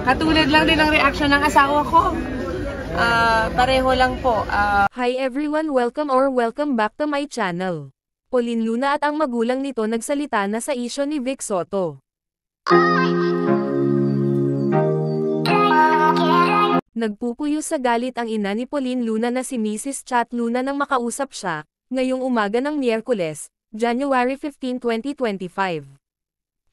Katulad lang din ng reaction ng asawa ko. Pareho lang po. Hi everyone, welcome back to my channel. Pauline Luna at ang magulang nito nagsalita na sa isyu ni Vic Soto. Nagpupuyo sa galit ang ina ni Pauline Luna na si Mrs. Chat Luna nang makausap siya, ngayong umaga ng Miyerkules, January 15, 2025.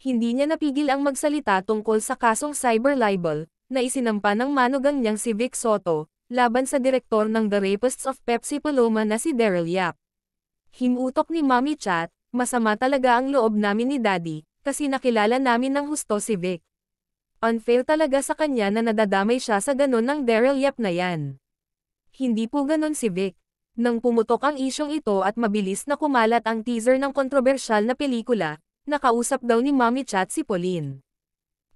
Hindi niya napigil ang magsalita tungkol sa kasong cyber libel, na isinampa ng manugang niyang si Vic Soto, laban sa direktor ng The Rapists of Pepsi Paloma na si Daryl Yap. Himutok ni Mommy Chat, masama talaga ang loob namin ni Daddy, kasi nakilala namin ng husto si Vic. Unfair talaga sa kanya na nadadamay siya sa ganon ng Daryl Yap na yan. Hindi po ganon si Vic. Nang pumutok ang isyong ito at mabilis na kumalat ang teaser ng kontrobersyal na pelikula, nakausap daw ni Mommy Chat si Pauline.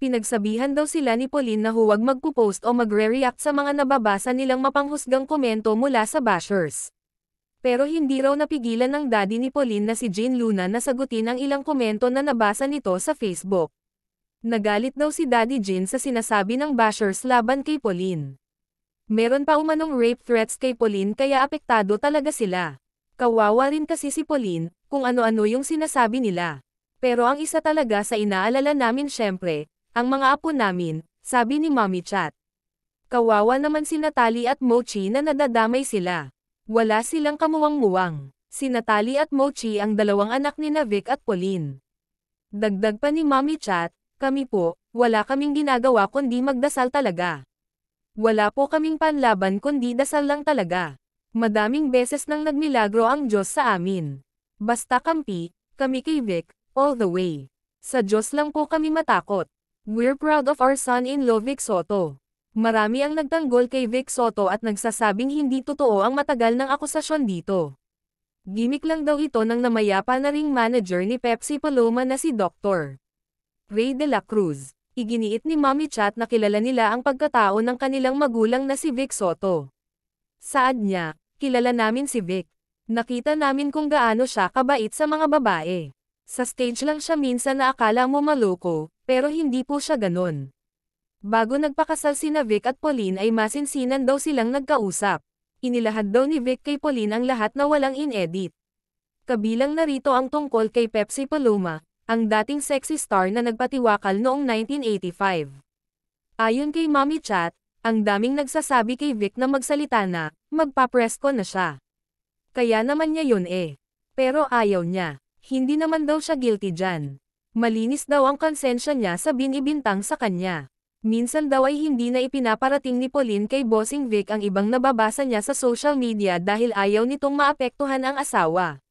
Pinagsabihan daw sila ni Pauline na huwag magpo-post o magre-react sa mga nababasa nilang mapanghusgang komento mula sa bashers. Pero hindi raw napigilan ng daddy ni Pauline na si Jane Luna na sagutin ang ilang komento na nabasa nito sa Facebook. Nagalit daw si Daddy Jane sa sinasabi ng bashers laban kay Pauline. Meron pa umanong rape threats kay Pauline kaya apektado talaga sila. Kawawa rin kasi si Pauline, kung ano-ano yung sinasabi nila. Pero ang isa talaga sa inaalala namin syempre, ang mga apo namin, sabi ni Mommy Chat. Kawawa naman si Natalie at Mochi na nadadamay sila. Wala silang kamuwang-muwang. Si Natalie at Mochi ang dalawang anak ni Vic at Pauline. Dagdag pa ni Mommy Chat, kami po, wala kaming ginagawa kundi magdasal talaga. Wala po kaming panlaban kundi dasal lang talaga. Madaming beses nang nagmilagro ang Diyos sa amin. Basta kampi, kami kay Vic, all the way. Sa Diyos lang po kami matakot. We're proud of our son-in-law Vic Soto. Marami ang nagtanggol kay Vic Soto at nagsasabing hindi totoo ang matagal ng akusasyon dito. Gimik lang daw ito ng namayapa na ring manager ni Pepsi Paloma na si Dr. Ray De La Cruz. Iginiit ni Mommy Chat na kilala nila ang pagkatao ng kanilang magulang na si Vic Soto. Saad niya, kilala namin si Vic. Nakita namin kung gaano siya kabait sa mga babae. Sa stage lang siya minsan na akala mo maloko, pero hindi po siya ganon. Bago nagpakasal sina Vic at Pauline ay masinsinan daw silang nagkausap. Inilahad daw ni Vic kay Pauline ang lahat na walang in-edit. Kabilang narito ang tungkol kay Pepsi Paloma, ang dating sexy star na nagpatiwakal noong 1985. Ayon kay Mommy Chat, ang daming nagsasabi kay Vic na magsalita na, magpa-presko na siya. Kaya naman niya yun eh. Pero ayaw niya. Hindi naman daw siya guilty dyan. Malinis daw ang konsensya niya sa binibintang sa kanya. Minsan daw ay hindi na ipinaparating ni Pauline kay Bossing Vic ang ibang nababasa niya sa social media dahil ayaw nitong maapektuhan ang asawa.